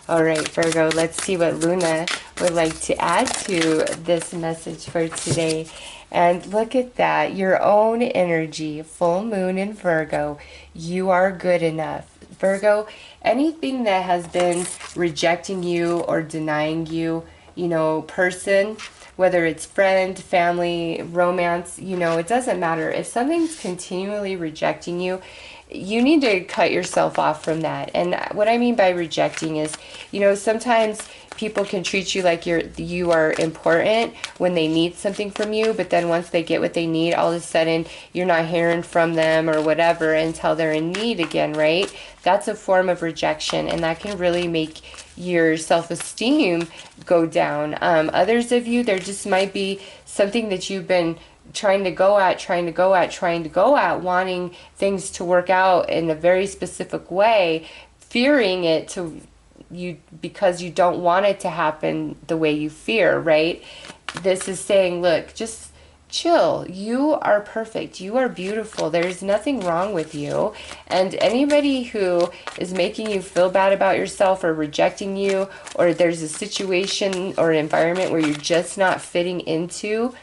All right, Virgo, let's see what Luna would like to add to this message for today. And look at that, your own energy, full moon in Virgo. You are good enough. Virgo, anything that has been rejecting you or denying you, you know, person, whether it's friend, family, romance, you know, it doesn't matter. If something's continually rejecting you, you need to cut yourself off from that. And what I mean by rejecting is, you know, sometimes people can treat you like you are important when they need something from you, but then once they get what they need, all of a sudden you're not hearing from them or whatever until they're in need again, right? that's a form of rejection, and that can really make your self-esteem go down. Others of you, there just might be something that you've been trying to go at, wanting things to work out in a very specific way, fearing it to you because you don't want it to happen the way you fear, right? This is saying, look, just chill. You are perfect. You are beautiful. There's nothing wrong with you. And anybody who is making you feel bad about yourself or rejecting you, or there's a situation or environment where you're just not fitting into,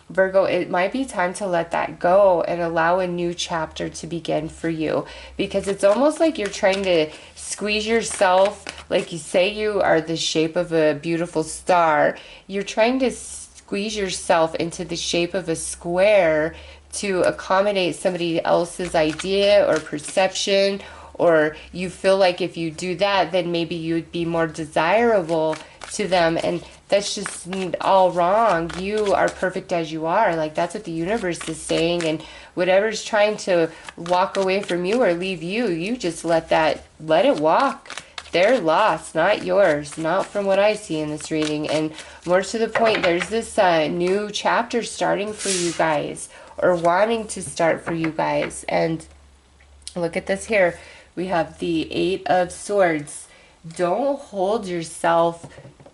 Virgo, it might be time to let that go and allow a new chapter to begin for you, because it's almost like you're trying to squeeze yourself, like you say you are the shape of a beautiful star. You're trying to squeeze yourself into the shape of a square to accommodate somebody else's idea or perception, or you feel like if you do that, then maybe you'd be more desirable to them, and that's just all wrong. You are perfect as you are. Like, that's what the universe is saying, and whatever's trying to walk away from you or leave you, you just let it walk. Their loss, not yours, not from what I see in this reading. And more to the point, there's this new chapter starting for you guys, or wanting to start for you guys. And look at this here. We have the 8 of Swords. Don't hold yourself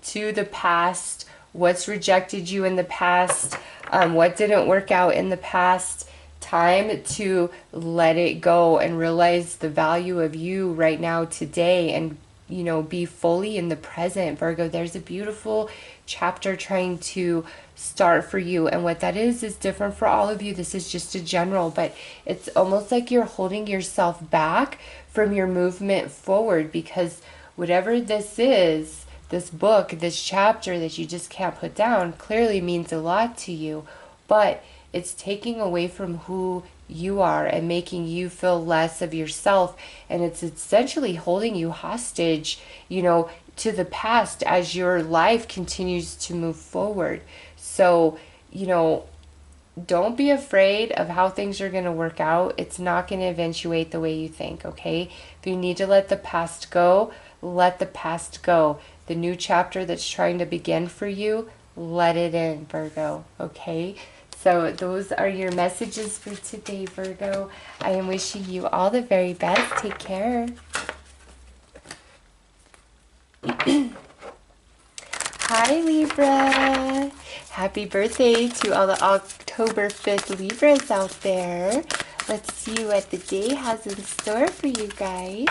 to the past, what's rejected you in the past, what didn't work out in the past. Time to let it go and realize the value of you right now, today, and be fully in the present, Virgo. There's a beautiful chapter trying to start for you, and what that is different for all of you. This is just a general, but it's almost like you're holding yourself back from your movement forward, because whatever this is, this book, this chapter that you just can't put down, clearly means a lot to you, but it's taking away from who you are and making you feel less of yourself, and it's essentially holding you hostage, to the past as your life continues to move forward. So, don't be afraid of how things are going to work out. It's not going to eventuate the way you think, okay? If you need to let the past go, let the past go. The new chapter that's trying to begin for you, let it in, Virgo, okay? So those are your messages for today, Virgo. I am wishing you all the very best. Take care. Hi, Libra. Happy birthday to all the October 5th Libras out there. Let's see what the day has in store for you guys.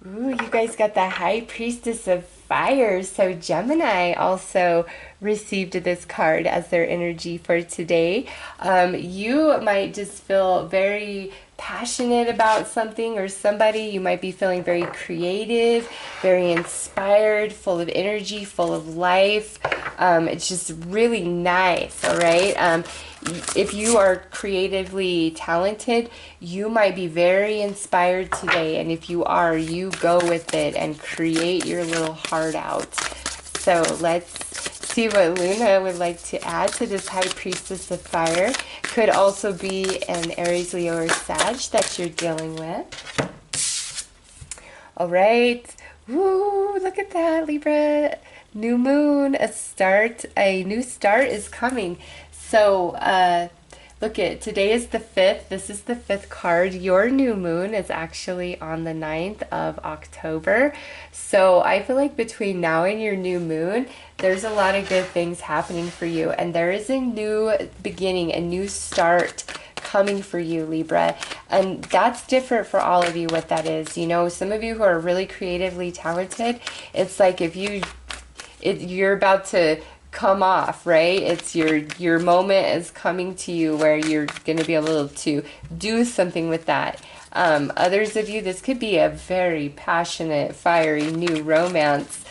Ooh, you guys got the High Priestess of Fire. So Gemini also received this card as their energy for today. You might just feel very passionate about something or somebody. You might be feeling very creative, very inspired, full of energy, full of life. It's just really nice, all right? If you are creatively talented, you might be very inspired today. And if you are, you go with it and create your little heart out. So let's see what Luna would like to add to this High Priestess of Fire. Could also be an Aries, Leo, or Sag that you're dealing with. All right. Woo, look at that, Libra. New moon, a new start is coming. So, look at, today is the 5th. This is the 5th card. Your new moon is actually on the 9th of October. So I feel like between now and your new moon, there's a lot of good things happening for you. And there is a new beginning, a new start coming for you, Libra. And that's different for all of you, what that is. Some of you who are really creatively talented, it's like if you're about to come off, right? It's your moment is coming to you where you're going to be able to do something with that. Others of you, this could be a very passionate, fiery new romance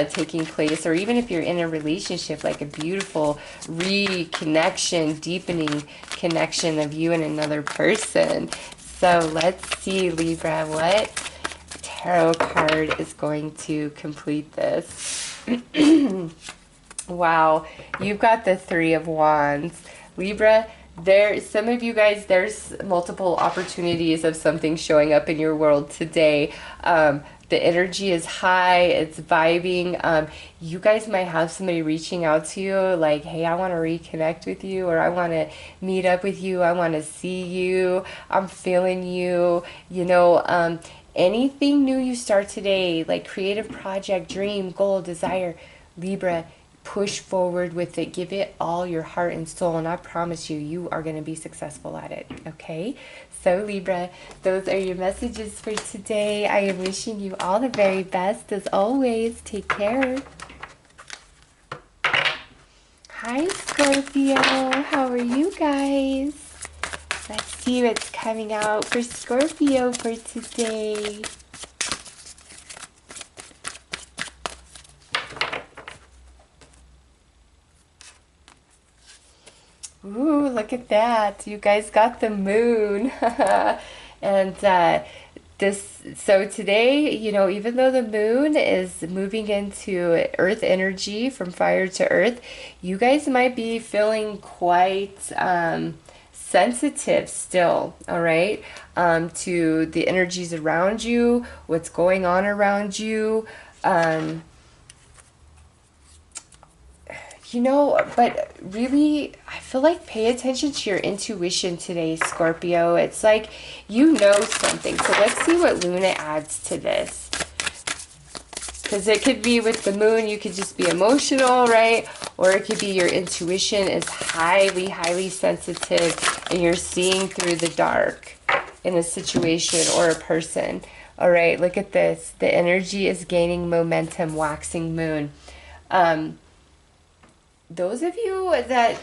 taking place, or even if you're in a relationship, like a beautiful reconnection, deepening connection of you and another person. So let's see, Libra, what tarot card is going to complete this? Wow, you've got the 3 of Wands. Libra, some of you guys, there's multiple opportunities of something showing up in your world today. The energy is high, it's vibing. You guys might have somebody reaching out to you like, hey, I want to reconnect with you, or I want to meet up with you, I want to see you, I'm feeling you, you know. Anything new you start today, like creative project, dream, goal, desire, Libra, push forward with it. Give it all your heart and soul, and I promise you, you are going to be successful at it, okay? So Libra, those are your messages for today. I am wishing you all the very best as always. Take care. Hi Scorpio, how are you guys? Let's see what's coming out for Scorpio for today. Ooh, look at that. You guys got the moon. And so today, you know, even though the moon is moving into earth energy from fire to earth, you guys might be feeling quite sensitive still, all right, to the energies around you, what's going on around you. You know, but really, I feel like pay attention to your intuition today, Scorpio. It's like you know something. So let's see what Luna adds to this. Because it could be with the moon, you could just be emotional, right? Or it could be your intuition is highly, highly sensitive and you're seeing through the dark in a situation or a person. All right, look at this. The energy is gaining momentum, waxing moon. Those of you that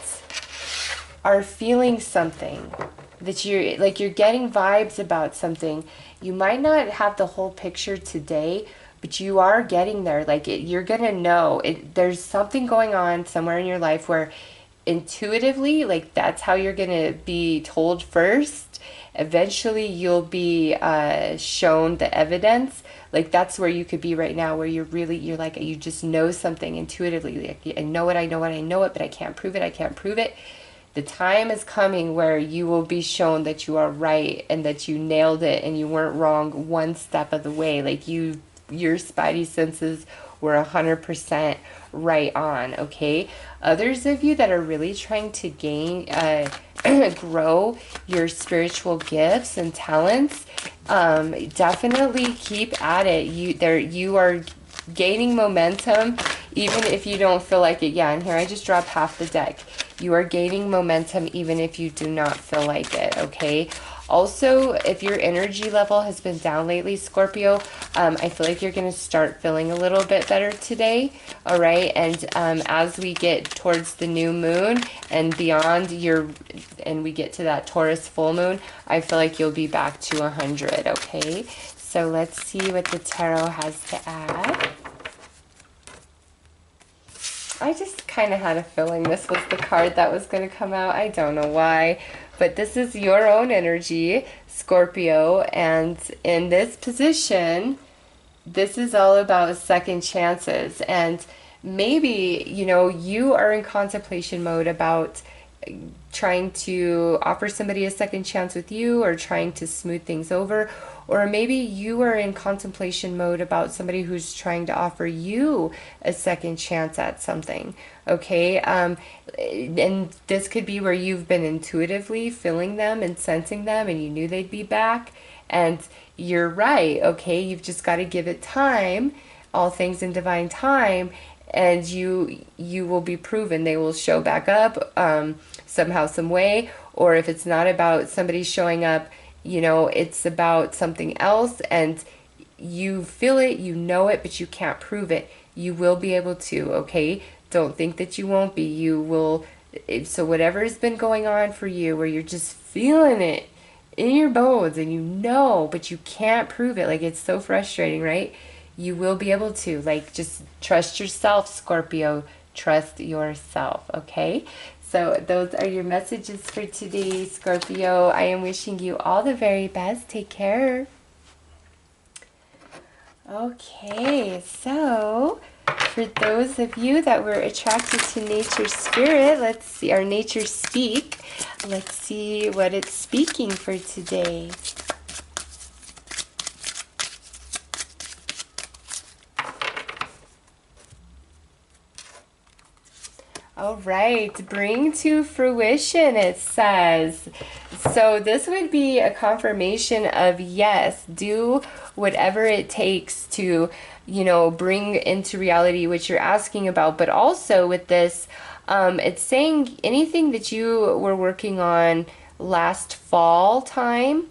are feeling something, that you're getting vibes about something, you might not have the whole picture today, but you are getting there. Like you're gonna know there's something going on somewhere in your life where intuitively, like that's how you're gonna be told first. Eventually you'll be shown the evidence. Like that's where you could be right now, where you're like, you just know something intuitively. Like, I know it, but I can't prove it. The time is coming where you will be shown that you are right and that you nailed it and you weren't wrong one step of the way. Like your spidey senses were 100% right on, okay? Others of you that are really trying to gain, grow your spiritual gifts and talents, definitely keep at it. You are gaining momentum, even if you don't feel like it. Yeah, and here I just dropped half the deck. You are gaining momentum even if you do not feel like it, okay? Also, if your energy level has been down lately, Scorpio, I feel like you're going to start feeling a little bit better today, all right? And as we get towards the new moon and beyond and we get to that Taurus full moon, I feel like you'll be back to 100, okay? So let's see what the tarot has to add. I just kind of had a feeling this was the card that was going to come out. I don't know why, but this is your own energy, Scorpio, and in this position, this is all about second chances. And maybe, you know, you are in contemplation mode about trying to offer somebody a second chance with you or trying to smooth things over. Or maybe you are in contemplation mode about somebody who's trying to offer you a second chance at something, okay? And this could be where you've been intuitively feeling them and sensing them and you knew they'd be back. And you're right, okay? You've just got to give it time, all things in divine time, and you will be proven. They will show back up somehow, some way. Or if it's not about somebody showing up, you know, it's about something else and you feel it, you know it, but you can't prove it. You will be able to, okay? Don't think that you won't be. You will. So whatever has been going on for you, where you're just feeling it in your bones and you know, but you can't prove it. Like, it's so frustrating, right? You will be able to. Like, just trust yourself, Scorpio. Trust yourself, okay? So those are your messages for today, Scorpio. I am wishing you all the very best. Take care. Okay, so For those of you that were attracted to nature spirit, let's see, our nature speak. Let's see what it's speaking for today. All right, bring to fruition, it says. So this would be a confirmation of yes, do whatever it takes to, bring into reality what you're asking about. But also with this, it's saying anything that you were working on last fall time,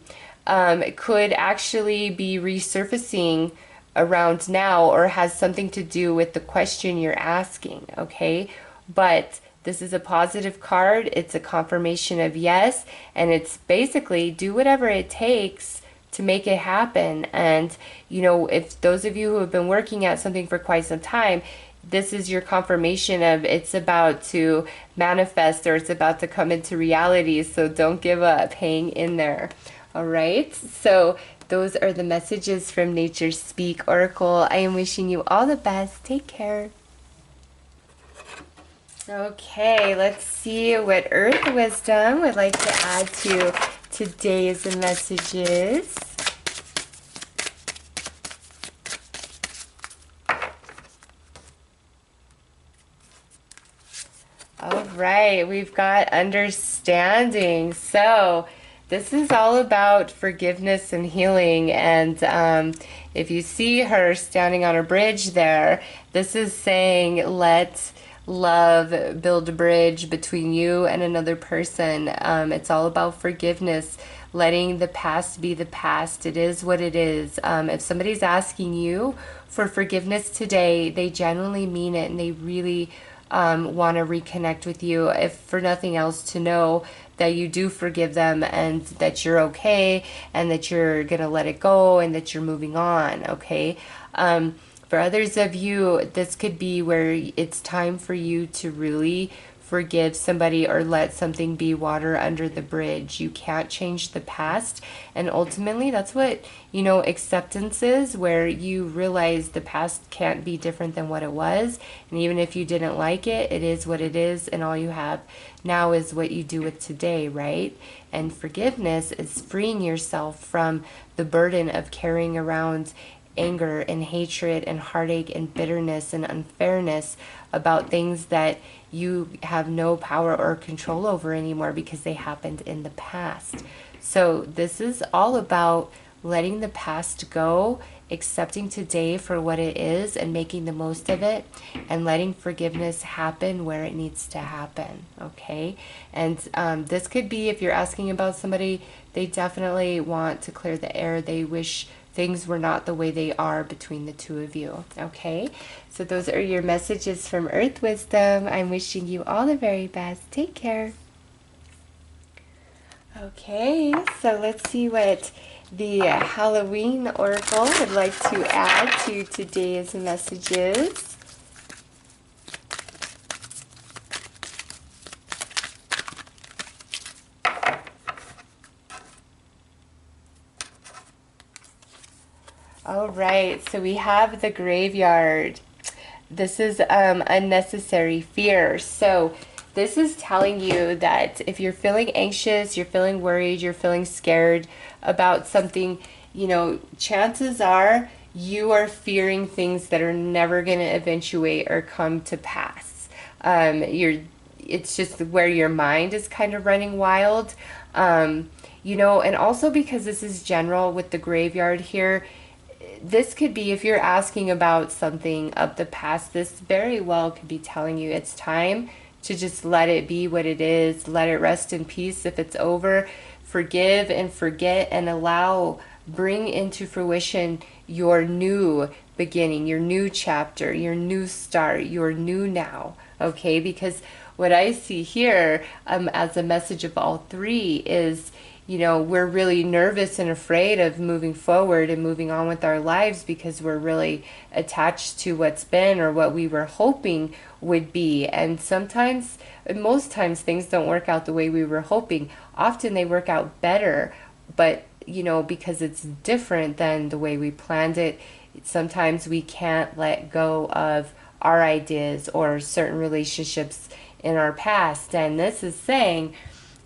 it could actually be resurfacing around now, or has something to do with the question you're asking, okay? But this is a positive card. It's a confirmation of yes, and it's basically do whatever it takes to make it happen. And if those of you who have been working at something for quite some time, this is your confirmation of it's about to manifest, or it's about to come into reality. So don't give up, hang in there. All right, so those are the messages from Nature Speak Oracle. I am wishing you all the best. Take care. Okay, let's see what Earth Wisdom would like to add to today's messages. All right, we've got understanding. So this is all about forgiveness and healing. And if you see her standing on a bridge there, this is saying let love build a bridge between you and another person. It's all about forgiveness, letting the past be the past. It is what it is. If somebody's asking you for forgiveness today, they genuinely mean it, and they really want to reconnect with you, if for nothing else, to know that you do forgive them, and that you're okay, and that you're gonna let it go, and that you're moving on, okay? For others of you, this could be where it's time for you to really forgive somebody, or let something be water under the bridge. You can't change the past, and ultimately that's what acceptance is, where you realize the past can't be different than what it was, and even if you didn't like it, it is what it is, and all you have now is what you do with today, right? And forgiveness is freeing yourself from the burden of carrying around anger and hatred and heartache and bitterness and unfairness about things that you have no power or control over anymore because they happened in the past. So this is all about letting the past go, accepting today for what it is and making the most of it, and letting forgiveness happen where it needs to happen, okay? And this could be, if you're asking about somebody, they definitely want to clear the air. They wish things were not the way they are between the two of you, okay? So those are your messages from Earth Wisdom. I'm wishing you all the very best. Take care. Okay, so let's see what the Halloween Oracle would like to add to today's messages. All right, so we have the Graveyard. This is unnecessary fear. So this is telling you that if you're feeling anxious, you're feeling worried, you're feeling scared about something, chances are you are fearing things that are never going to eventuate or come to pass. It's just where your mind is kind of running wild. And also because this is general with the Graveyard here, this could be, if you're asking about something of the past, this very well could be telling you it's time to just let it be what it is. Let it rest in peace if it's over. Forgive and forget, and bring into fruition your new beginning, your new chapter, your new start, your new now, okay? Because what I see here as a message of all three is, we're really nervous and afraid of moving forward and moving on with our lives because we're really attached to what's been or what we were hoping would be. And most times things don't work out the way we were hoping. Often they work out better, but because it's different than the way we planned it, sometimes we can't let go of our ideas or certain relationships in our past. And this is saying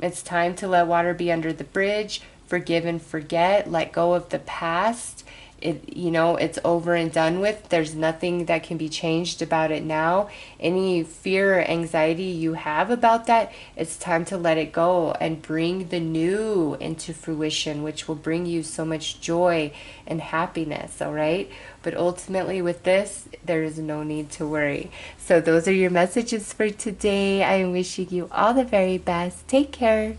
it's time to let water be under the bridge, forgive and forget, let go of the past. It's over and done with. There's nothing that can be changed about it now. Any fear or anxiety you have about that, it's time to let it go and bring the new into fruition, which will bring you so much joy and happiness, all right? But ultimately with this, there is no need to worry. So those are your messages for today. I am wishing you all the very best. Take care.